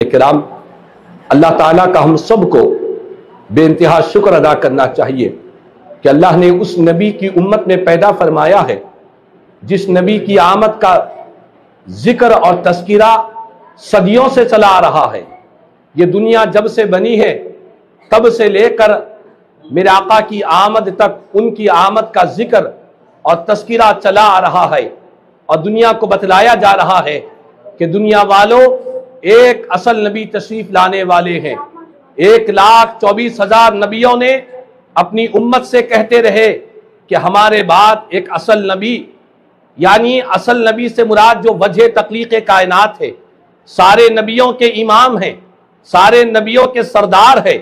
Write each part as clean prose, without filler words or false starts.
किराम, अल्लाह ताला का हम सब को बेइंतहा शुक्र अदा करना चाहिए कि अल्लाह ने उस नबी की उम्मत में पैदा फरमाया है जिस नबी की आमद का जिक्र और तस्कीरा सदियों से चला आ रहा है। ये दुनिया जब से बनी है तब से लेकर मेरे आका की आमद तक उनकी आमद का जिक्र और तस्कीरा चला आ रहा है और दुनिया को बतलाया जा रहा है कि दुनिया वालों, एक असल नबी तशरीफ लाने वाले हैं। 1,24,000 नबियों ने अपनी उम्मत से कहते रहे कि हमारे बाद एक असल नबी, यानी असल नबी से मुराद जो वजह तख्लीक कायनात है, सारे नबियों के इमाम हैं, सारे नबियों के सरदार है,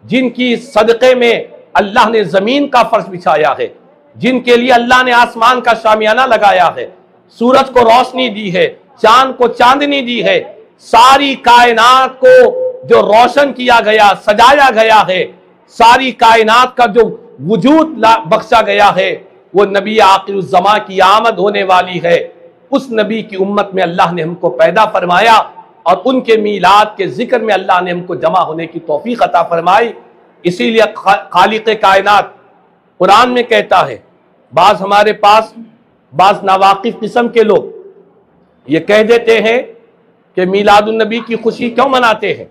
जिनकी सदक़े में अल्लाह ने ज़मीन का फर्श बिछाया है, जिनके लिए अल्लाह ने आसमान का शामियाना लगाया है, सूरज को रोशनी दी है, चांद को चांदनी दी है, सारी कायनात को जो रोशन किया गया, सजाया गया है, सारी कायनात का जो वजूद बख्शा गया है, वो नबी आखिरुज़्ज़मा की आमद होने वाली है। उस नबी की उम्मत में अल्लाह ने हमको पैदा फरमाया और उनके मीलाद के जिक्र में अल्लाह ने हमको जमा होने की तौफीक अता फरमाई। इसीलिए खालिक कायनात कुरान में कहता है, बाज हमारे पास बाज नावाकिफ किस्म के लोग ये कह देते हैं कि मीलादुन नबी की खुशी क्यों मनाते हैं।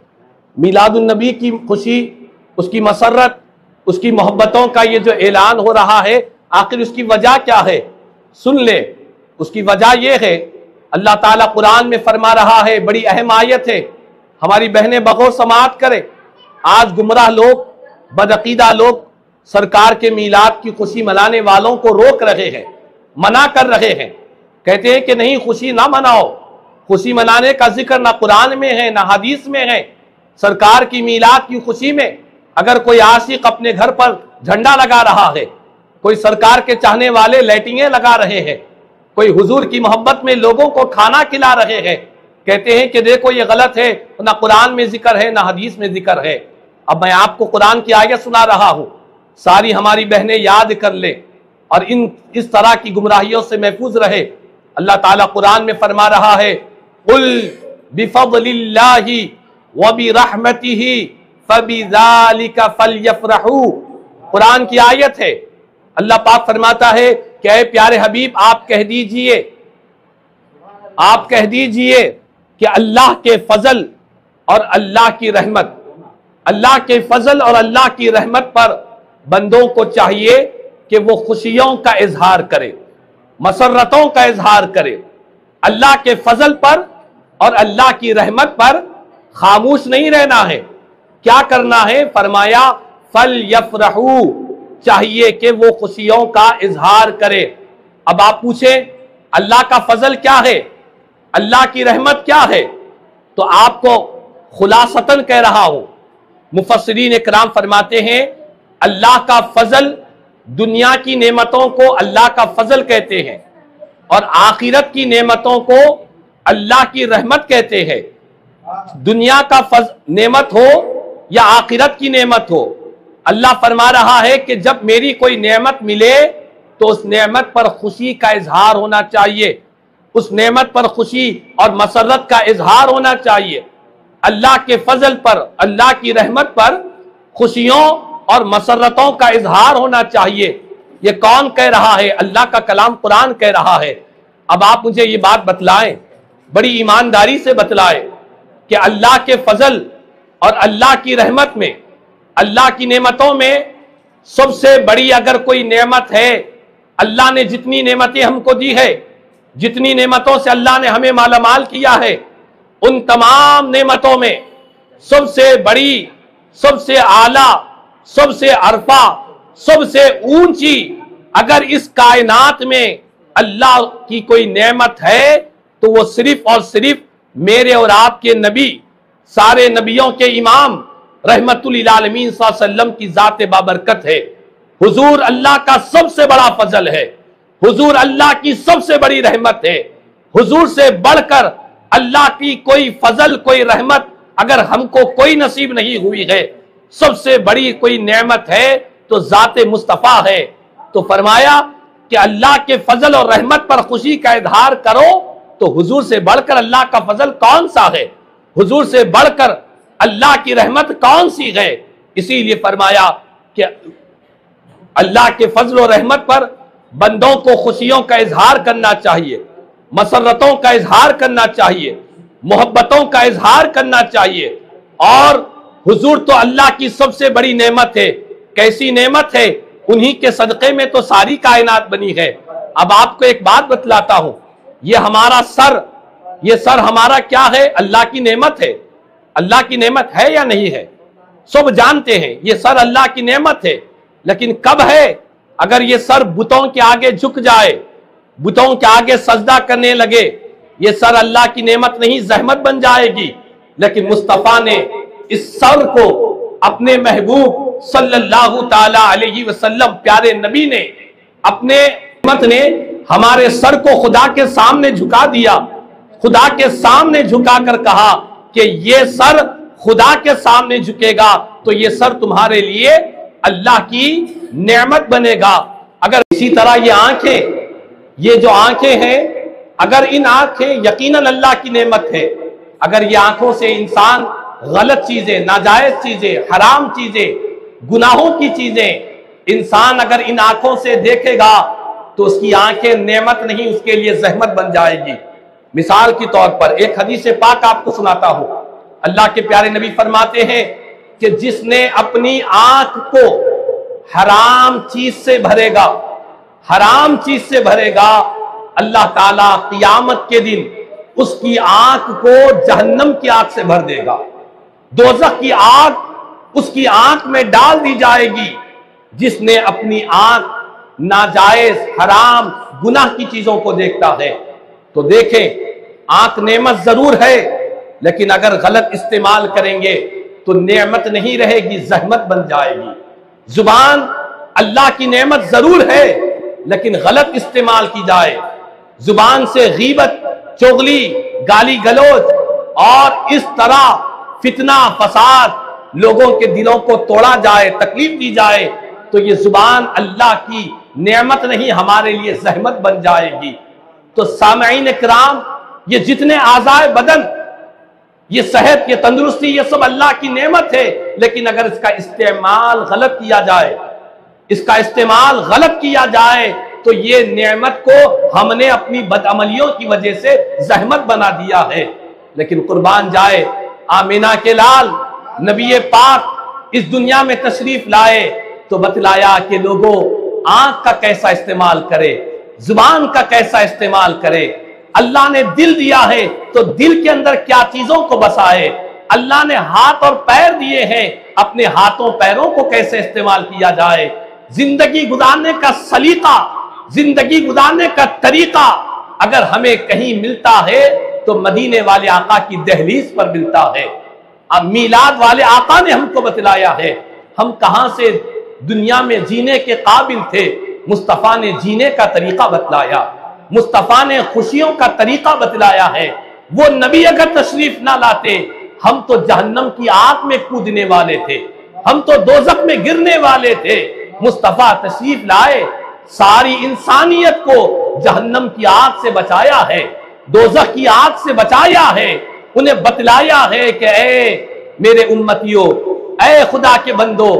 मीलादुन नबी की खुशी, उसकी मसरत, उसकी मोहब्बतों का ये जो ऐलान हो रहा है, आखिर उसकी वजह क्या है? सुन ले, उसकी वजह ये है, अल्लाह ताला कुरान में फरमा रहा है, बड़ी अहम आयत है, हमारी बहनें बगौर समाअत करें। आज गुमराह लोग, बदअकीदा लोग सरकार के मीलाद की खुशी मनाने वालों को रोक रहे हैं, मना कर रहे हैं, कहते हैं कि नहीं, खुशी ना मनाओ। खुशी मनाने का जिक्र ना कुरान में है ना हदीस में है। सरकार की मीलाद की खुशी में अगर कोई आशिक अपने घर पर झंडा लगा रहा है, कोई सरकार के चाहने वाले लाइटिंगें लगा रहे हैं, कोई हुजूर की मोहब्बत में लोगों को खाना खिला रहे हैं, कहते हैं कि देखो ये गलत है, ना कुरान में जिक्र है ना हदीस में जिक्र है। अब मैं आपको कुरान की आयत सुना रहा हूं, सारी हमारी बहनें याद कर ले और इस तरह की गुमराहियों से महफूज रहे। अल्लाह ताला कुरान में फरमा रहा है, कुल बिफज़लिल्लाहि व बिरहमतिही फबिज़ालिका फलयफ़रहू। कुरान की आयत है। अल्लाह पाक फरमाता है कि ऐ प्यारे हबीब, आप कह दीजिए कि अल्लाह के फजल और अल्लाह की रहमत, अल्लाह के फजल और अल्लाह की रहमत पर बंदों को चाहिए कि वो खुशियों का इजहार करे, मसरतों का इजहार करे। अल्लाह के फजल पर और अल्लाह की रहमत पर खामोश नहीं रहना है। क्या करना है? फरमाया फल यफरहू, चाहिए कि वो खुशियों का इजहार करे। अब आप पूछें अल्लाह का फजल क्या है, अल्लाह की रहमत क्या है, तो आपको खुलासतन कह रहा हूं। मुफस्सिरीन इकराम फरमाते हैं, अल्लाह का फजल, दुनिया की नेमतों को अल्लाह का फजल कहते हैं और आखिरत की नेमतों को अल्लाह की रहमत कहते हैं। दुनिया का नेमत हो या आखिरत की नेमत हो, अल्लाह फरमा रहा है कि जब मेरी कोई नेमत मिले तो उस नेमत पर खुशी का इजहार होना चाहिए, उस नेमत पर खुशी और मसरत का इजहार होना चाहिए। अल्लाह के फजल पर, अल्लाह की रहमत पर खुशियों और मसरतों का इजहार होना चाहिए। ये कौन कह रहा है? अल्लाह का कलाम कुरान कह रहा है। अब आप मुझे ये बात बतलाएं, बड़ी ईमानदारी से बतलाएं कि अल्लाह के फजल और अल्लाह की रहमत में, अल्लाह की नेमतों में सबसे बड़ी अगर कोई नेमत है, अल्लाह ने जितनी नेमतें हमको दी है, जितनी नेमतों से अल्लाह ने हमें मालामाल किया है, उन तमाम नेमतों में सबसे बड़ी, सबसे आला, सबसे अरफा, सबसे ऊंची अगर इस कायनात में अल्लाह की कोई नेमत है तो वो सिर्फ और सिर्फ मेरे और आपके नबी, सारे नबियों के इमाम रहमतुल लिल आलमीन सल्लल्लाहु अलैहि वसल्लम की जात बाबरकत है। हुजूर अल्लाह का सबसे बड़ा फजल है, हुजूर अल्लाह की सबसे बड़ी रहमत है। हुजूर से बढ़कर अल्लाह की कोई फजल, कोई रहमत अगर हमको कोई नसीब नहीं हुई है, सबसे बड़ी कोई नेमत है तो जाते मुस्तफ़ा है। तो फरमाया कि अल्लाह के फजल और रहमत पर खुशी का इजहार करो, तो हुजूर से बढ़कर अल्लाह का फजल कौन सा है? हुजूर से बढ़कर अल्लाह की रहमत कौन सी है। इसीलिए फरमाया कि अल्लाह के फजल और रहमत पर बंदों को खुशियों का इजहार करना चाहिए, मसरतों का इजहार करना चाहिए, मोहब्बतों का इजहार करना चाहिए। और हुजूर तो अल्लाह की सबसे बड़ी नेमत है। कैसी नेमत है? उन्हीं के सदक़े में तो सारी कायनात बनी है। अब आपको एक बात बतलाता हूं, ये हमारा सर, ये सर हमारा क्या है? अल्लाह की नेमत है। अल्लाह की नेमत है या नहीं है? सब जानते हैं ये सर अल्लाह की नेमत है। लेकिन कब है? अगर ये सर बुतों के आगे झुक जाए, बुतों के आगे सजदा करने लगे, ये सर अल्लाह की नेमत नहीं, जहमत बन जाएगी। लेकिन मुस्तफा ने इस सर को अपने महबूब सल्लल्लाहु ताला अलैहि वसल्लम प्यारे नबी ने अपने नेमत ने हमारे सर को खुदा के सामने झुका दिया। खुदा के सामने झुकाकर कहा कि ये सर खुदा के सामने झुकेगा तो ये सर तुम्हारे लिए अल्लाह की नेमत बनेगा। अगर इसी तरह ये आंखें, ये जो आंखें हैं, अगर इन आंखें यकीनन अल्लाह की नेमत है, अगर ये आंखों से इंसान गलत चीजें, नाजायज चीजें, हराम चीजें, गुनाहों की चीजें इंसान अगर इन आंखों से देखेगा तो उसकी आंखें नेमत नहीं, उसके लिए जहमत बन जाएगी। मिसाल के तौर पर एक हदीस पाक आपको सुनाता हूं। अल्लाह के प्यारे नबी फरमाते हैं कि जिसने अपनी आंख को हराम चीज से भरेगा, हराम चीज से भरेगा, अल्लाह ताला क़ियामत के दिन उसकी आंख को जहन्नम की आग से भर देगा। दोज़ख की आग उसकी आंख में डाल दी जाएगी। जिसने अपनी आंख नाजायज, हराम, गुनाह की चीजों को देखता है। तो देखें, आंख नेमत जरूर है, लेकिन अगर गलत इस्तेमाल करेंगे तो नेमत नहीं रहेगी, जहमत बन जाएगी। जुबान अल्लाह की नेमत जरूर है, लेकिन गलत इस्तेमाल की जाए, जुबान से गीबत, चुगली, गाली गलौज और इस तरह फितना फसाद लोगों के दिलों को तोड़ा जाए, तकलीफ दी जाए, तो ये जुबान अल्लाह की नेमत नहीं, हमारे लिए जहमत बन जाएगी। तो सामईन इकराम, ये जितने आज़ाए बदन, ये सेहत, ये तंदुरुस्ती, ये सब अल्लाह की नेमत है। लेकिन अगर इसका इस्तेमाल गलत किया जाए, इसका इस्तेमाल गलत किया जाए, तो ये नेमत को हमने अपनी बदअमलियों की वजह से जहमत बना दिया है। लेकिन कुर्बान जाए आमीना के लाल, नबी पाक इस दुनिया में तशरीफ लाए तो बतलाया कि लोगों, आंख का कैसा इस्तेमाल करे, जुबान का कैसा इस्तेमाल करे। अल्लाह ने दिल दिया है तो दिल के अंदर क्या चीजों को बसाए। अल्लाह ने हाथ और पैर दिए हैं, अपने हाथों पैरों को कैसे इस्तेमाल किया जाए। जिंदगी गुजारने का सलीका, जिंदगी गुजारने का तरीका अगर हमें कहीं मिलता है तो मदीने वाले आका की दहलीज पर मिलता है। अब मीलाद वाले आका ने हमको बतलाया है। हम कहां से दुनिया में जीने के काबिल थे, मुस्तफा ने जीने का तरीका बतलाया, मुस्तफा ने खुशियों का तरीका बतलाया है। वो नबी अगर तशरीफ ना लाते, हम तो जहन्नम की आग में कूदने वाले थे, हम तो दोज़ख में गिरने वाले थे। मुस्तफा तशरीफ लाए, सारी इंसानियत को जहन्नम की आग से बचाया है, दोज़ख की आग से बचाया है। उन्हें बतलाया है कि ऐ मेरे उम्मतियों, ऐ खुदा के बंदो,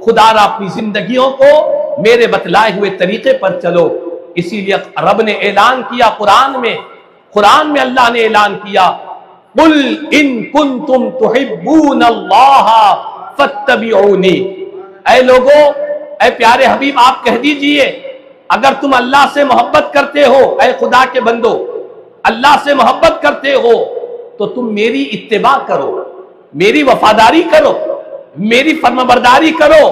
खुदारा अपनी जिंदगियों को मेरे बतलाए हुए तरीके पर चलो। इसीलिए रब ने ऐलान किया कुरान में अल्लाह ने ऐलान किया, कुल इन कुंतुम तुहिब्बूनल्लाह फत्तबिऊनी। ऐ लोगों, ऐ प्यारे हबीब, आप कह दीजिए, अगर तुम अल्लाह से मोहब्बत करते हो, ऐ खुदा के बंदो, अल्लाह से मोहब्बत करते हो तो तुम मेरी इत्तिबा करो, मेरी वफादारी करो, मेरी फर्माबरदारी करो,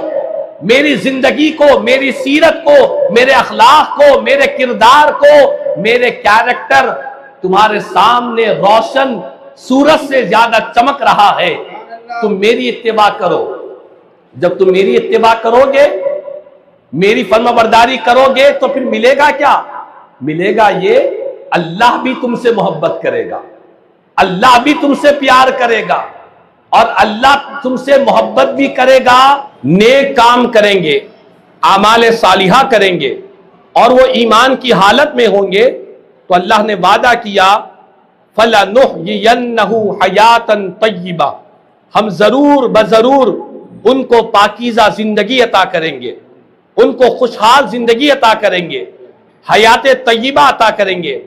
मेरी जिंदगी को, मेरी सीरत को, मेरे अखलाक को, मेरे किरदार को, मेरे कैरेक्टर तुम्हारे सामने रोशन सूरज से ज्यादा चमक रहा है, तुम मेरी इत्तिबा करो। जब तुम मेरी इत्तिबा करोगे, मेरी फर्माबरदारी करोगे, तो फिर मिलेगा क्या? मिलेगा ये, अल्लाह भी तुमसे मोहब्बत करेगा, अल्लाह भी तुमसे प्यार करेगा, और अल्लाह तुमसे मोहब्बत भी करेगा। नेक काम करेंगे, आमाल सालिहा करेंगे, और वो ईमान की हालत में होंगे, तो अल्लाह ने वादा किया फलनुहयियन्नहु हयातन तय्यिबा, हम जरूर बजरूर उनको पाकीज़ा जिंदगी अता करेंगे, उनको खुशहाल जिंदगी अता करेंगे, हयात तय्यिबा अता करेंगे।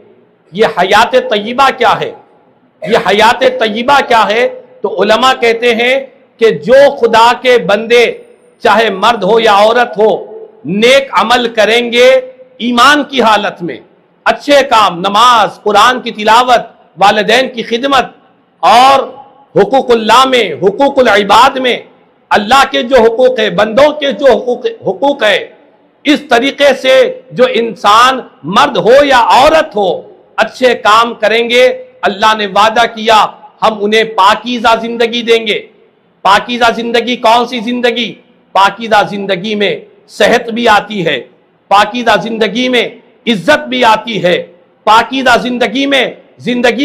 ये हयात तय्यिबा क्या है? ये हयात तय्यिबा क्या है? तो उलमा कहते हैं कि जो खुदा के बंदे चाहे मर्द हो या औरत हो नेक अमल करेंगे ईमान की हालत में, अच्छे काम, नमाज, कुरान की तिलावत, वालिदैन की खिदमत और हुकूकुल्लाह में, हुकूकुल इबाद में, अल्लाह के जो हुकूक है, बंदों के जो हुकूक है, इस तरीके से जो इंसान मर्द हो या औरत हो अच्छे काम करेंगे, अल्लाह ने वादा किया हम उन्हें पाकीज़ा जिंदगी देंगे। पाकीज़ा जिंदगी कौन सी जिंदगी? पाकीज़ा जिंदगी में सेहत भी आती है, पाकीज़ा जिंदगी में इज्जत भी आती है, पाकीज़ा जिंदगी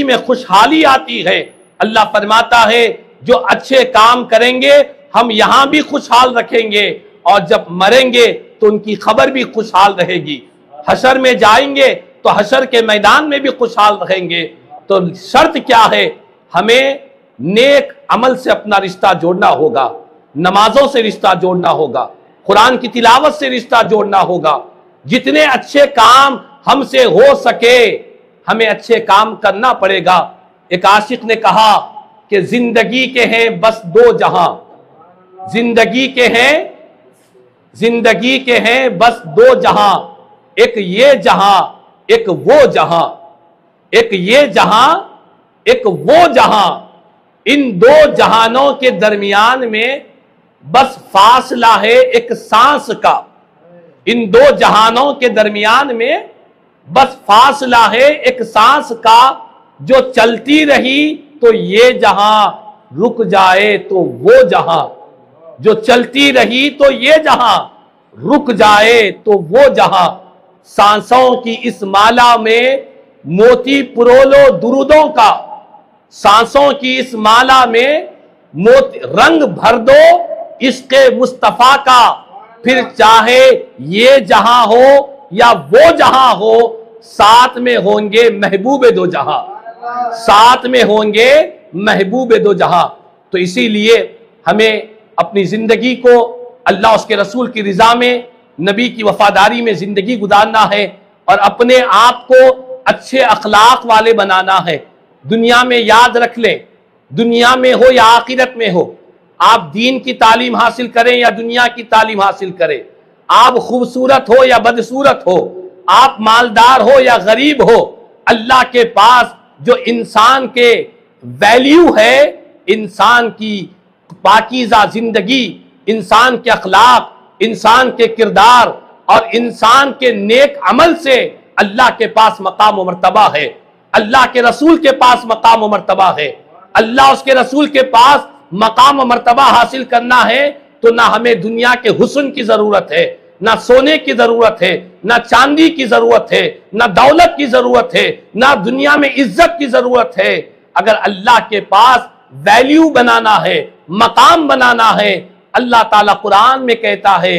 में खुशहाली आती है। अल्लाह फरमाता है जो अच्छे काम करेंगे हम यहां भी खुशहाल रखेंगे और जब मरेंगे तो उनकी खबर भी खुशहाल रहेगी। हशर में जाएंगे तो हशर के मैदान में भी खुशहाल रहेंगे। तो शर्त क्या है? हमें नेक अमल से अपना रिश्ता जोड़ना होगा, नमाजों से रिश्ता जोड़ना होगा, कुरान की तिलावत से रिश्ता जोड़ना होगा। जितने अच्छे काम हमसे हो सके हमें अच्छे काम करना पड़ेगा। एक आशिक ने कहा कि जिंदगी के हैं बस दो जहां, जिंदगी के हैं बस दो जहां, एक ये जहां एक वो जहां, एक ये जहां एक वो जहां, इन दो जहानों के दरमियान में बस फासला है एक सांस का। इन दो जहानों के दरमियान में बस फासला है एक सांस का, जो चलती रही तो ये जहां, रुक जाए तो वो जहां, जो चलती रही तो ये जहां, रुक जाए तो वो जहां। सांसों की इस माला में मोती पुरोलो दुरूदों का, सांसों की इस माला में मोती रंग भर दो इश्क़े मुस्तफा का, फिर चाहे ये जहां हो या वो जहां हो साथ में होंगे महबूबे दो जहां, साथ में होंगे महबूबे दो जहां। तो इसीलिए हमें अपनी जिंदगी को अल्लाह उसके रसूल की रिजा में, नबी की वफादारी में जिंदगी गुजारना है और अपने आप को अच्छे अखलाक वाले बनाना है। दुनिया में याद रख लें, दुनिया में हो या आखिरत में हो, आप दीन की तालीम हासिल करें या दुनिया की तालीम हासिल करें, आप खूबसूरत हो या बदसूरत हो, आप मालदार हो या गरीब हो, अल्लाह के पास जो इंसान के वैल्यू है, इंसान की पाकीज़ा जिंदगी, इंसान के अखलाक, इंसान के किरदार और इंसान के नेक अमल से अल्लाह के पास मकाम व मर्तबा है, अल्लाह के रसूल के पास मकाम व मर्तबा है। अल्लाह उसके रसूल के पास मकाम व मर्तबा हासिल करना है तो ना हमें दुनिया के हुस्न की जरूरत है, ना सोने की जरूरत है, ना चांदी की जरूरत है, ना दौलत की जरूरत है, ना दुनिया में इज्जत की जरूरत है। अगर अल्लाह के पास वैल्यू बनाना है, मकाम बनाना है, अल्लाह ताला कुरान में कहता है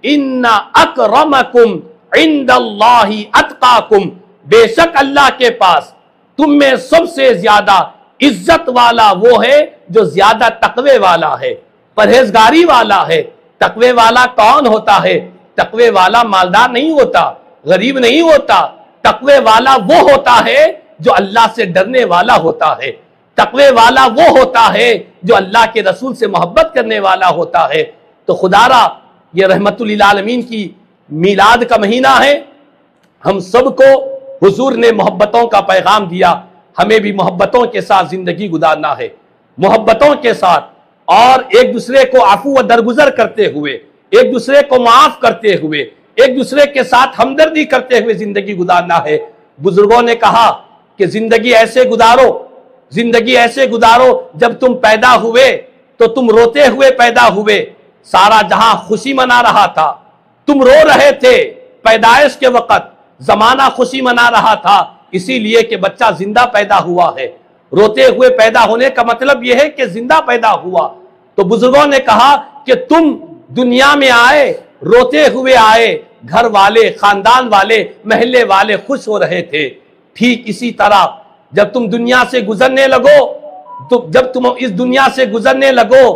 इन्ना अकरमकुम इंदल्लाहि अतकाकुम, बेशक अल्लाह के पास तुम में सबसे ज्यादा इज्जत वाला वो है जो ज्यादा तकवे वाला है, परहेजगारी वाला है। तकवे वाला कौन होता है? तकवे वाला मालदार नहीं होता, गरीब नहीं होता, तकवे वाला वो होता है जो अल्लाह से डरने वाला होता है। तकवे वाला वो होता है जो अल्लाह के रसूल से मोहब्बत करने वाला होता है। तो खुदारा ये रहमतुल लिल आलमीन की मीलाद का महीना है, हम सबको हुजूर ने मोहब्बतों का पैगाम दिया, हमें भी मोहब्बतों के साथ जिंदगी गुजारना है, मोहब्बतों के साथ, और एक दूसरे को आफू व दरगुजर करते हुए, एक दूसरे को माफ करते हुए, एक दूसरे के साथ हमदर्दी करते हुए जिंदगी गुजारना है। बुजुर्गों ने कहा कि जिंदगी ऐसे गुजारो, जिंदगी ऐसे गुजारो जब तुम पैदा हुए तो तुम रोते हुए पैदा हुए, सारा जहां खुशी मना रहा था, तुम रो रहे थे पैदाइश के वक्त, जमाना खुशी मना रहा था, इसीलिए कि बच्चा जिंदा पैदा हुआ है। रोते हुए पैदा होने का मतलब यह है कि जिंदा पैदा हुआ। तो बुजुर्गों ने कहा कि तुम दुनिया में आए, रोते हुए आए, घर वाले, खानदान वाले, महल्ले वाले खुश हो रहे थे। ठीक इसी तरह जब तुम दुनिया से गुजरने लगो, तो जब तुम इस दुनिया से गुजरने लगो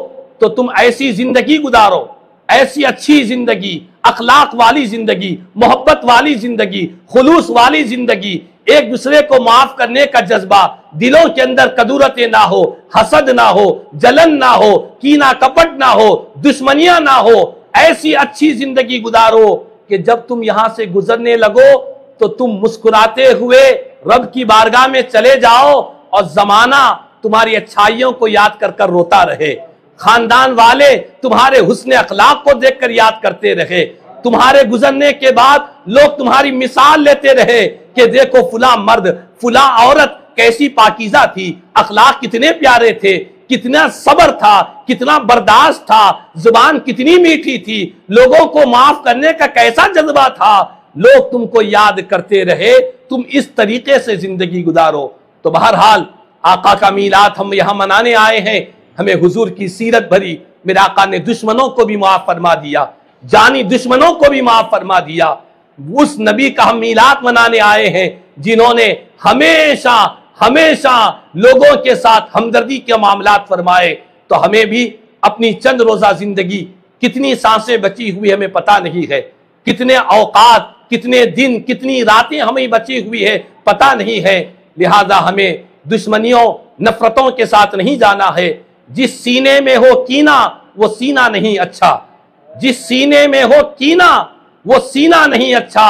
तो तुम ऐसी जिंदगी गुजारो, ऐसी अच्छी जिंदगी, अखलाक वाली जिंदगी, मोहब्बत वाली जिंदगी, खुलूस वाली जिंदगी, एक दूसरे को माफ करने का जज्बा, दिलों के अंदर कदूरतें ना हो, हसद ना हो, जलन ना हो, कीना कपट ना हो, दुश्मनियां ना हो, ऐसी अच्छी जिंदगी गुजारो कि जब तुम यहां से गुजरने लगो तो तुम मुस्कुराते हुए रब की बारगाह में चले जाओ और जमाना तुम्हारी अच्छाइयों को याद कर कर रोता रहे, खानदान वाले तुम्हारे हुस्न अखलाक को देखकर याद करते रहे, तुम्हारे गुजरने के बाद लोग तुम्हारी मिसाल लेते रहे कि देखो फुला मर्द, फुला औरत कैसी पाकीज़ा थी, अखलाक कितने प्यारे थे, कितना सब्र था, कितना बर्दाश्त था, जुबान कितनी मीठी थी, लोगों को माफ करने का कैसा जज्बा था, लोग तुमको याद करते रहे, तुम इस तरीके से जिंदगी गुजारो। तो बहरहाल आका का मीलाद हम यहाँ मनाने आए हैं, हमें हुजूर की सीरत भरी, मेरे आका ने दुश्मनों को भी माफ फरमा दिया, जानी दुश्मनों को भी माफ फरमा दिया। उस नबी का हम मीलाद मनाने आए हैं जिन्होंने हमेशा हमेशा लोगों के साथ हमदर्दी के मामलात फरमाए। तो हमें भी अपनी चंद रोजा जिंदगी, कितनी सांसें बची हुई हमें पता नहीं है, कितने औकात, कितने दिन, कितनी रातें हमें बची हुई है पता नहीं है। लिहाजा हमें दुश्मनियों, नफरतों के साथ नहीं जाना है। जिस सीने में हो कीना वो सीना नहीं अच्छा, जिस सीने में हो कीना वो सीना नहीं अच्छा,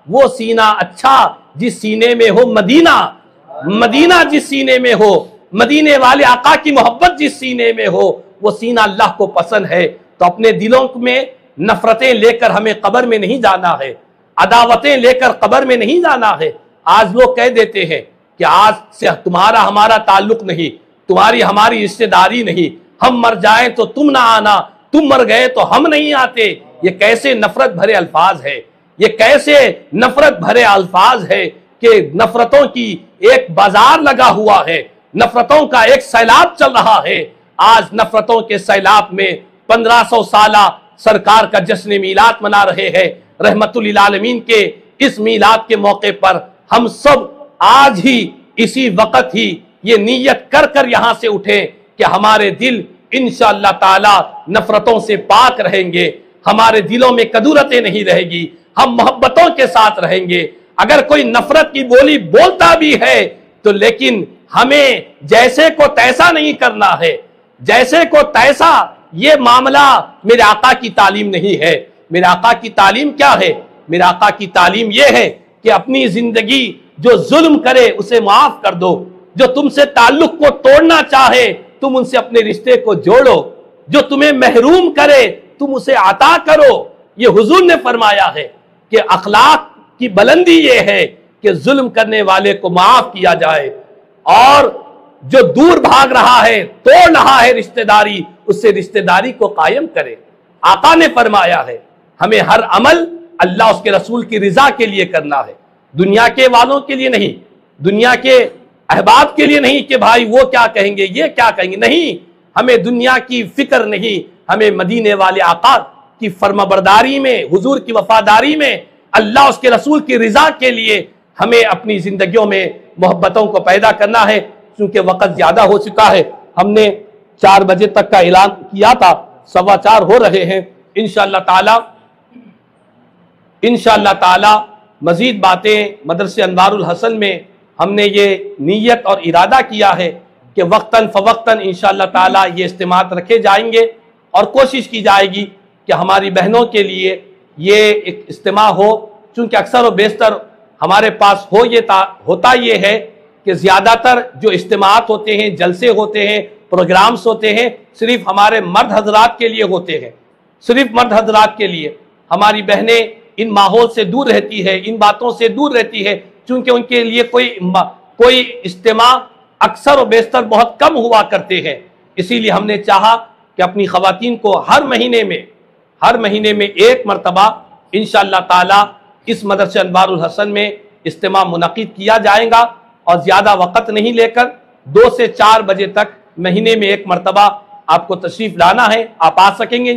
वो सीना अच्छा जिस सीने में हो मदीना, मदीना जिस सीने में हो, मदीने वाले आका की मोहब्बत जिस सीने में हो, वो सीना अल्लाह को पसंद है। तो अपने दिलों में नफरतें लेकर हमें कब्र में नहीं जाना है, अदावतें लेकर कब्र में नहीं जाना है। आज लोग कह देते हैं कि आज से तुम्हारा हमारा ताल्लुक नहीं, तुम्हारी हमारी रिश्तेदारी नहीं, हम मर जाएं तो तुम ना आना, तुम मर गए तो हम नहीं आते। ये कैसे नफरत भरे अल्फाज है, ये कैसे नफरत भरे अल्फाज है कि नफरतों की एक बाजार लगा हुआ है, नफरतों का एक सैलाब चल रहा है। आज नफरतों के सैलाब में 1500 साला सरकार का जश्न मीलाद मना रहे हैं। रहमतुल आलमीन के इस मीलाद के मौके पर हम सब आज ही इसी वक्त ही ये नीयत कर कर यहां से उठे कि हमारे दिल इंशाअल्लाह ताला नफरतों से पाक रहेंगे, हमारे दिलों में कदूरतें नहीं रहेगी, हम मोहब्बतों के साथ रहेंगे। अगर कोई नफरत की बोली बोलता भी है तो लेकिन हमें जैसे को तैसा नहीं करना है, जैसे को तैसा ये मामला मेरे आका की तालीम नहीं है। मेरे आका की तालीम क्या है? मेरे आका की तालीम यह है कि अपनी जिंदगी जो जुल्म करे उसे माफ कर दो, जो तुमसे ताल्लुक को तोड़ना चाहे तुम उनसे अपने रिश्ते को जोड़ो, जो तुम्हें महरूम करे तुम उसे अता करो। ये हुजूर ने फरमाया है कि अखलाक की बुलंदी ये है कि जुल्म करने वाले को माफ किया जाए और जो दूर भाग रहा है, तोड़ रहा है रिश्तेदारी, उससे रिश्तेदारी को कायम करे। आका ने फरमाया है हमें हर अमल अल्लाह उसके रसूल की रिजा के लिए करना है, दुनिया के वालों के लिए नहीं, दुनिया के अहबाब के लिए नहीं कि भाई वो क्या कहेंगे, ये क्या कहेंगे, नहीं। हमें दुनिया की फिक्र नहीं, हमें मदीने वाले आका की फर्माबरदारी में, हुजूर की वफादारी में, अल्लाह उसके रसूल की रिजा के लिए हमें अपनी जिंदगियों में मोहब्बतों को पैदा करना है। क्योंकि वक्त ज्यादा हो चुका है, हमने 4 बजे तक का ऐलान किया था, 4:15 हो रहे हैं। इंशाअल्लाह ताला मजीद बातें मदरसे अनवारुल हसन में हमने ये नीयत और इरादा किया है कि वक्तन फवक्तन इंशाअल्लाह ताला ये इज्तिमात रखे जाएंगे और कोशिश की जाएगी कि हमारी बहनों के लिए ये एक इज्तिमा हो। चूँकि अक्सर व बेशतर हमारे पास होता ये है कि ज़्यादातर जो इज्तिमात होते हैं, जलसे होते हैं, प्रोग्राम्स होते हैं, सिर्फ हमारे मर्द हजरात के लिए होते हैं, सिर्फ मर्द हजरात के लिए। हमारी बहनें इन माहौल से दूर रहती है, इन बातों से दूर रहती है, क्योंकि उनके लिए कोई इज्तिमा अक्सर व बेशतर बहुत कम हुआ करते हैं। इसीलिए हमने चाहा कि अपनी ख़वातीन को हर महीने में एक मरतबा इंशाअल्लाह ताला इस मदरसे अनवारुल हसन में इज्तिमा मुनक़िद किया जाएगा और ज़्यादा वक़्त नहीं लेकर 2 से 4 बजे तक महीने में एक मरतबा आपको तशरीफ़ लाना है। आप आ सकेंगे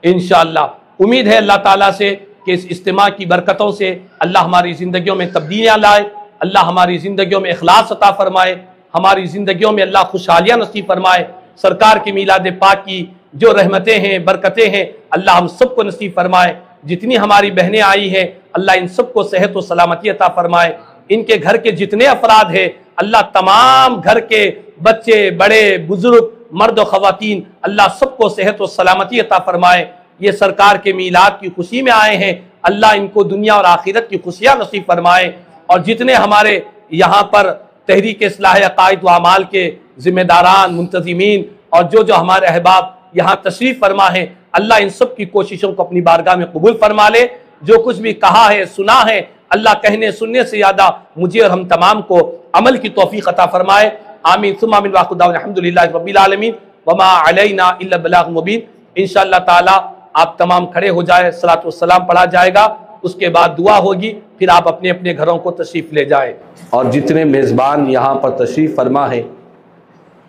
इंशाअल्लाह। उम्मीद है अल्लाह ताला से कि इस इज्तिमा की बरकतों से अल्लाह हमारी ज़िंदगियों में तब्दीलियाँ लाए, अल्लाह हमारी ज़िंदगियों में इखलास अता फरमाए, हमारी ज़िंदगियों में अल्लाह खुशहालियाँ नसीब फरमाए। सरकार की मीलाद पाक की जो रहमतें हैं, बरकतें हैं, अल्लाह हम सबको नसीब फरमाए। जितनी हमारी बहनें आई हैं, अल्लाह इन सबको सेहत व सलामती अता फरमाए। इनके घर के जितने अफराद हैं, अल्लाह तमाम घर के बच्चे, बड़े, बुजुर्ग, मर्द व ख़वातीन, अल्लाह सबको सेहत व सलामती अता फरमाए। ये सरकार के मीलाद की खुशी में आए हैं, अल्लाह इनको दुनिया और आखिरत की खुशियाँ नसीब फरमाए। और जितने हमारे यहाँ पर तहरीक इस्लाह अक़ाइद व अमाल के ज़िम्मेदारान, मुंतज़िमीन और जो हमारे अहबाब यहाँ तशरीफ़ फरमा है, अल्लाह इन सब की कोशिशों को अपनी बारगाह में कबूल फरमा ले। जो कुछ भी कहा है, सुना है, अल्लाह कहने सुनने से ज़्यादा मुझे और हम तमाम को अमल की तौफ़ीक़ अता फरमाए। आमीन सुम्मा आमीन। वाखुदा अल्हम्दुलिल्लाहि रब्बिल आलमीन वमा अलैना इल्ला बलाग मुबीन। इंशाअल्लाह ताला आप तमाम खड़े हो जाए, सलात व सलाम पढ़ा जाएगा, उसके बाद दुआ होगी, फिर आप अपने अपने घरों को तशरीफ़ ले जाए। और जितने मेज़बान यहाँ पर तशरीफ़ फरमा है,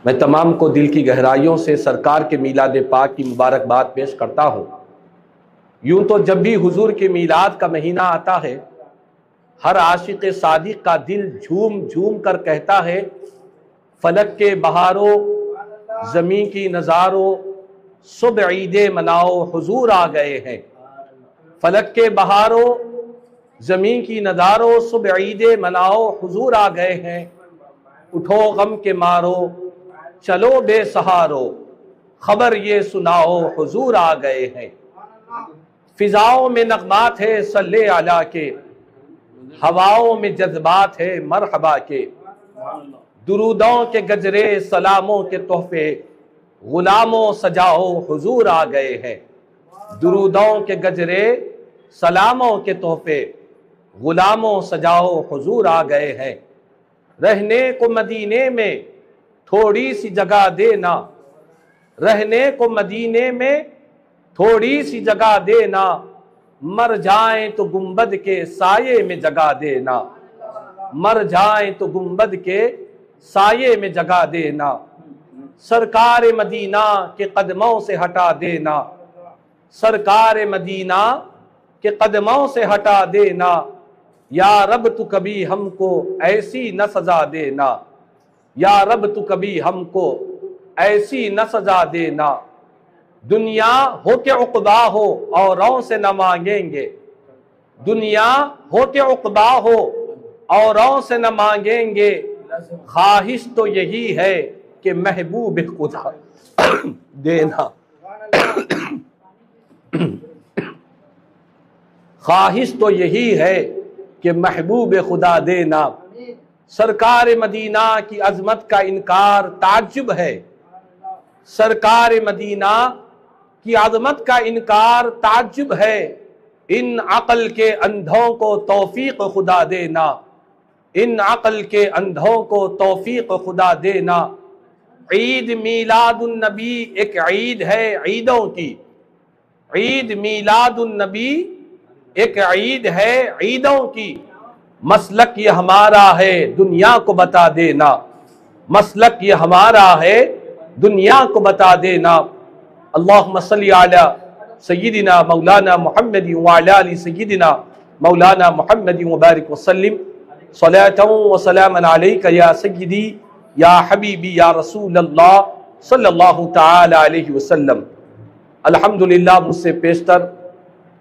मैं तमाम को दिल की गहराइयों से सरकार के मीलाद पाक की मुबारकबाद पेश करता हूँ। यूँ तो जब भी हुजूर के मीलाद का महीना आता है, हर आशिक़ सादिक़ का दिल झूम झूम कर कहता है, फलक के बहारो ज़मीं की नज़ारो सुबह ईदे मनाओ हुजूर आ गए हैं। फलक के बहारो ज़मीं की नज़ारो सुबह ईदे मनाओ हुजूर आ गए हैं। उठो गम के मारो चलो बेसहारो खबर ये सुनाओ हुजूर आ गए हैं। फिजाओं में नगमात है सल्ले अला के, हवाओं में जज्बात है मरहबा के। दुरूदों के गजरे सलामों के तोहफे गुलामों सजाओ हुजूर आ गए हैं। दुरूदों के गजरे सलामों के तोहफे गुलामों सजाओ हुजूर आ गए हैं। रहने को मदीने में थोड़ी सी जगह देना, रहने को मदीने में थोड़ी सी जगह देना, मर जाएं तो गुंबद के साये में जगह देना, मर जाएं तो गुंबद के साये में जगह देना। सरकार मदीना के कदमों से हटा देना, सरकार मदीना के कदमों से हटा देना। या रब तू कभी हमको ऐसी न सजा देना, या रब तू कभी हमको ऐसी न सजा देना। दुनिया हो के उक़बा हो औरों से न मांगेंगे, दुनिया हो के उक़बा हो औरों से न मांगेंगे। ख्वाहिश तो यही है कि महबूब खुदा देना, ख्वाहिश तो यही है कि महबूब खुदा देना। सरकार मदीना की अजमत का इनकार ताज्जुब है, सरकार मदीना की अजमत का इनकार ताज्जुब है। इन अक़ल के अंधों को तौफीक खुदा देना, इन अक़ल के अंधों को तौफीक खुदा देना। ईद मीलादुन नबी एक ईद है ईदों की, ईद मीलादुन नबी एक ईद है ईदों की। मसलक ये हमारा है दुनिया को बता देना, मसलक ये हमारा है दुनिया को बता देना। अल्लाहुम्मा सल्ली अला सय्यिदिना मौलाना मुहम्मद व अला आलि सय्यिदिना मौलाना मुहम्मद व बारिक वसल्लिम सलातन व सलामन अलैका या सय्यिदी या हबीबी या रसूलल्लाह सल्लल्लाहु तआला अलैहि वसल्लम। अल्हम्दुलिल्लाह मुझसे पेशतर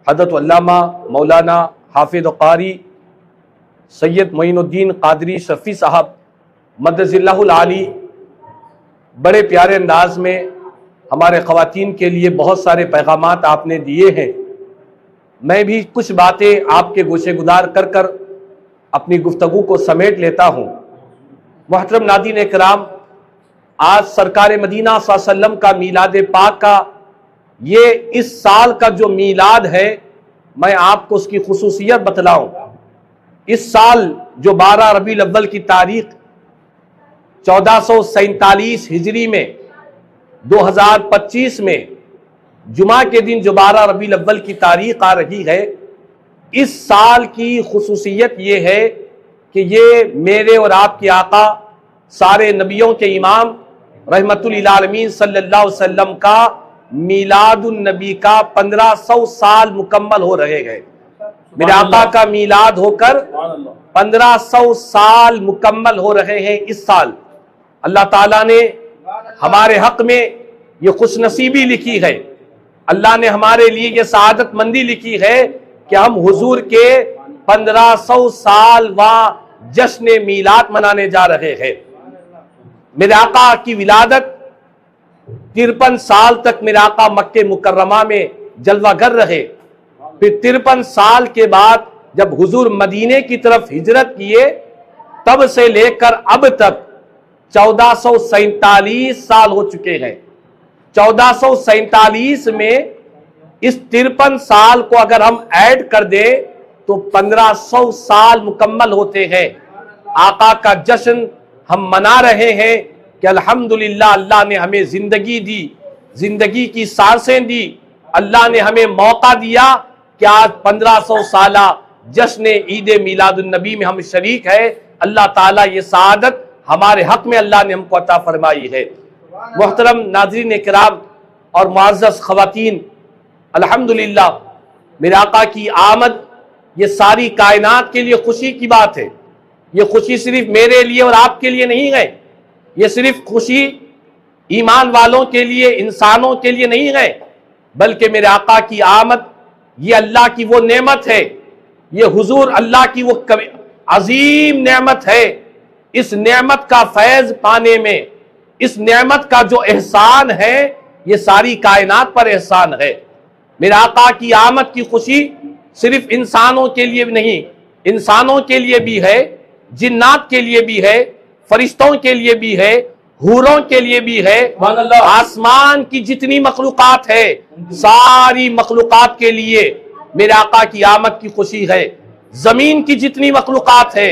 हज़रत अल्लामा मौलाना हाफिज़ क़ारी सैयद मोइनुद्दीन क़ादरी शफ़ी साहब मद्दज़िल्लाहुल आली बड़े प्यारे अंदाज में हमारे ख़वातीन के लिए बहुत सारे पैगामात आपने दिए हैं। मैं भी कुछ बातें आपके गोशे गुदार कर कर अपनी गुफ्तगू को समेट लेता हूँ। मोहतरम नाज़रीन इकराम, आज सरकार मदीना सल्लल्लाहु अलैहि वसल्लम का मीलाद पाक का ये इस साल का जो मीलाद है, मैं आपको उसकी खुसूसियत बतलाऊँ। इस साल जो 12 रबीउल अव्वल की तारीख 1447 हिजरी में 2025 में जुमा के दिन जो 12 रबीउल अव्वल की तारीख आ रही है, इस साल की खुसूसियत ये है कि ये मेरे और आपके आका सारे नबियों के इमाम रहमतुल लिल आलमीन सल्लल्लाहु अलैहि वसल्लम का मीलादुन नबी का 1500 साल मुकम्मल हो रहे हैं। मेरे आका का मीलाद होकर 1500 साल मुकम्मल हो रहे हैं इस साल। अल्लाह ताला ने हमारे हक में ये खुशनसीबी लिखी है, अल्लाह ने हमारे लिए ये सआदतमंदी लिखी है कि हम हुजूर के 1500 साल वहाँ जश्न मीलाद मनाने जा रहे हैं। मेरे आका की विलादत 53 साल तक मेरे आका मक्के मुकर्रमा में जलवागर रहे। फिर 53 साल के बाद जब हुजूर मदीने की तरफ हिजरत किए, तब से लेकर अब तक 1447 साल हो चुके हैं। 1447 में इस 53 साल को अगर हम ऐड कर दें तो 1500 साल मुकम्मल होते हैं। आका का जश्न हम मना रहे हैं कि अल्हम्दुलिल्लाह अल्लाह ने हमें जिंदगी दी, जिंदगी की सांसें दी, अल्लाह ने हमें मौका दिया कि आज 1500 साला जश्न ईद मिलादुन नबी में हम शरीक है। अल्लाह ताला ये सआदत हमारे हक में अल्लाह ने हमको अता फरमाई है। मोहतरम नाज़रीन किराम और मुअज़्ज़ज़ ख़वातीन, अल्हम्दुलिल्लाह मेरे आका की आमद ये सारी कायनात के लिए खुशी की बात है। ये खुशी सिर्फ मेरे लिए और आपके लिए नहीं है, ये सिर्फ खुशी ईमान वालों के लिए, इंसानों के लिए नहीं है, बल्कि मेरे आका की आमद ये अल्लाह की वो नेमत है, ये हुजूर अल्लाह की वो अजीम नेमत है। इस नेमत का फैज पाने में, इस नेमत का जो एहसान है, ये सारी कायनात पर एहसान है। मेरे आका की आमद की खुशी सिर्फ इंसानों के लिए नहीं, इंसानों के लिए भी है, जिन्नात के लिए भी है, फरिश्तों के लिए भी है, हूरों के लिए भी है। आसमान की जितनी मखलूकात है, सारी मखलूकात के लिए मेरे आका की आमद की खुशी है। जमीन की जितनी मखलूकात है,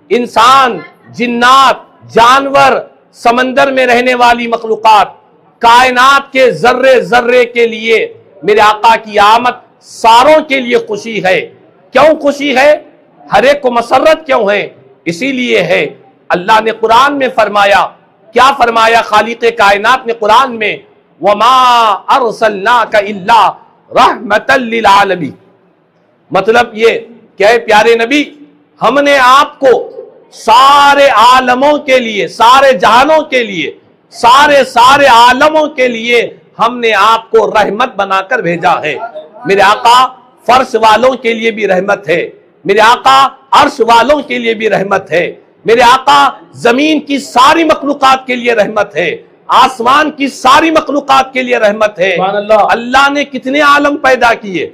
इंसान, जिन्नात, जानवर, समंदर में रहने वाली मखलूकात, कायनात के जर्रे जर्रे के लिए मेरे आका की आमद सारों के लिए खुशी है। क्यों खुशी है? हर एक को मसरत क्यों है? इसीलिए है अल्लाह ने कुरान में फरमाया, क्या फरमाया खालिक़े कायनात ने कुरान में, वमा अरसलनाका इल्ला रहमतल लिल आलमीन। मतलब ये क्या है प्यारे नबी, हमने आपको सारे आलमों के लिए, सारे जहानों के लिए, सारे आलमों के लिए हमने आपको रहमत बनाकर भेजा है। मेरे आका फर्श वालों के लिए भी रहमत है, मेरे आका अर्श वालों के लिए भी रहमत है, मेरे आका जमीन की सारी मखलूकात के लिए रहमत है, आसमान की सारी मखलूकात के लिए रहमत है। अल्लाह ने कितने आलम पैदा किए,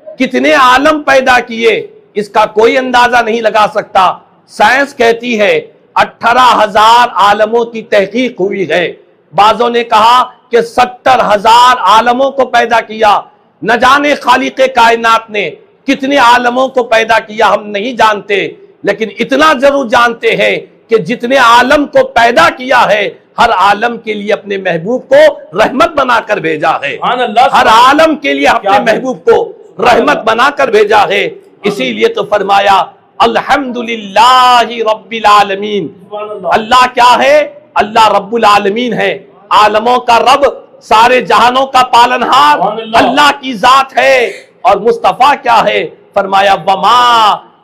कितने आलम पैदा किए, इसका कोई अंदाजा नहीं लगा सकता। साइंस कहती है 18,000 आलमों की तहकीक हुई है। बाजों ने कहा कि 70,000 आलमों को पैदा किया। न जाने खालिक़े कायनात ने कितने आलमों को पैदा किया, हम नहीं जानते, लेकिन इतना जरूर जानते हैं कि जितने आलम को पैदा किया है, हर आलम के लिए अपने महबूब को रहमत बनाकर भेजा है। हर आलम के लिए अपने महबूब को रहमत बनाकर भेजा है। इसीलिए तो फरमाया अल्हम्दुलिल्लाहि रब्बिल आलमीन। अल्लाह क्या है? अल्लाह रब्बुल आलमीन है, आलमों का रब, सारे जहानों का पालनहार अल्लाह की जात है। और मुस्तफा क्या है? फरमाया वमा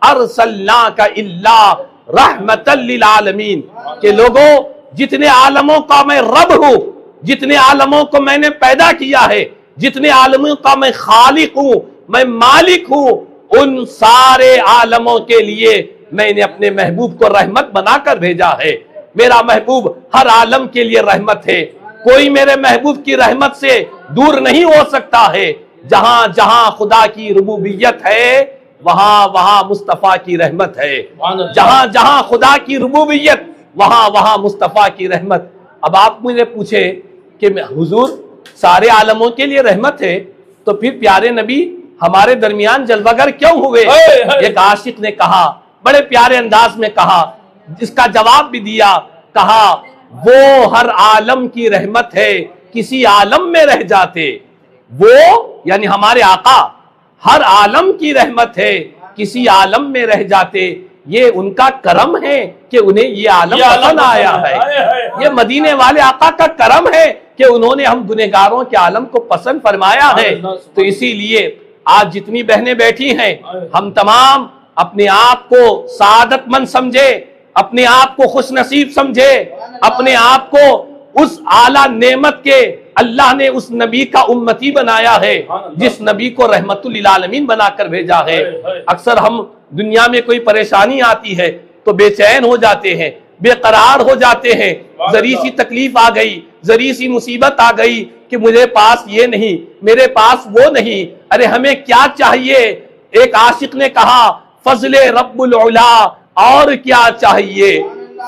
अरसलनाका इल्ला रहमतल लिल आलमीन, के लोगों जितने आलमों का मैं रब हूं, जितने आलमों को मैंने पैदा किया है, जितने आलमों का मैं खालिक हूं, मैं मालिक हूं, उन सारे आलमों के लिए मैंने अपने महबूब को रहमत बनाकर भेजा है। मेरा महबूब हर आलम के लिए रहमत है। कोई मेरे महबूब की रहमत से दूर नहीं हो सकता है। जहां जहां खुदा की रुबूबियत है, वहां वहां मुस्तफा की रहमत है। जहां जहां खुदा की रुबूबियत, वहां वहां मुस्तफा की रहमत। अब आप मुझे पूछे कि हुजूर सारे आलमों के लिए रहमत है, तो फिर प्यारे नबी हमारे दरमियान जलवागर क्यों हुए? एक आशिक ने कहा, बड़े प्यारे अंदाज में कहा, जिसका जवाब भी दिया, कहा वो हर आलम की रहमत है, किसी आलम में रह जाते। वो यानी हमारे आका हर आलम की रहमत है, किसी आलम में रह जाते। ये उनका करम है कि उन्हें ये आलम पसंद आया है। ये मदीने वाले आका का करम है कि उन्होंने हम गुनहगारों के आलम को पसंद फरमाया है। तो इसीलिए आज जितनी बहनें बैठी हैं, हम तमाम अपने आप को सादतमंद समझे, अपने आप को खुशनसीब समझे, अपने आप को उस आला नेमत के अल्लाह ने उस नबी का उम्मती बनाया है जिस नबी को रहमतुल लिल आलमीन बनाकर भेजा है। अक्सर हम दुनिया में कोई परेशानी आती है तो बेचैन हो जाते हैं, बेकरार हो जाते हैं, जरी सी तकलीफ आ गई, जरी सी मुसीबत आ गई कि मुझे पास ये नहीं, मेरे पास वो नहीं। अरे हमें क्या चाहिए? एक आशिक ने कहा फजले रब्बुल उला, और क्या चाहिए?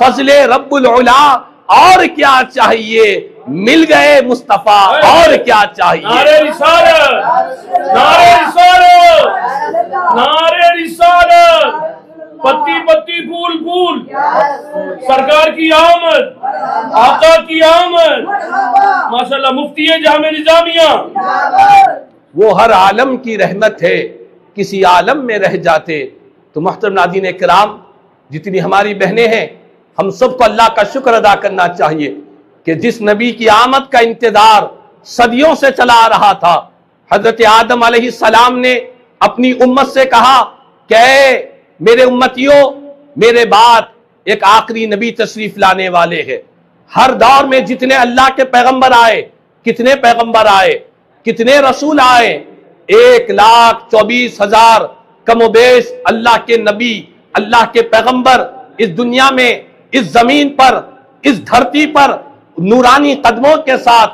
फजले रब्बुल उला, और क्या चाहिए? मिल गए मुस्तफा, और क्या चाहिए? नारे रिसालत, नारे रिसालत, नारे रिसालत, पत्ती पत्ती फूल फूल, सरकार की आमद, आका की आमद, माशाल्लाह मुफ्ती जामे निजामिया। वो हर आलम की रहमत है, किसी आलम में रह जाते। तो मोहतरम नाज़रीन किराम, जितनी हमारी बहनें हैं, हम सबको अल्लाह का शुक्र अदा करना चाहिए कि जिस नबी की आमद का इंतजार सदियों से चला आ रहा था। हजरत आदम अलैहिस्सलाम ने अपनी उम्मत से कहा कि मेरे उम्मतियों, मेरे बाद एक आखिरी नबी तशरीफ लाने वाले हैं। हर दौर में जितने अल्लाह के पैगंबर आए, कितने पैगंबर आए, कितने रसूल आए, 1,24,000 कमोबेश अल्लाह के नबी, अल्लाह के पैगंबर इस दुनिया में, इस जमीन पर, इस धरती पर नूरानी कदमों के साथ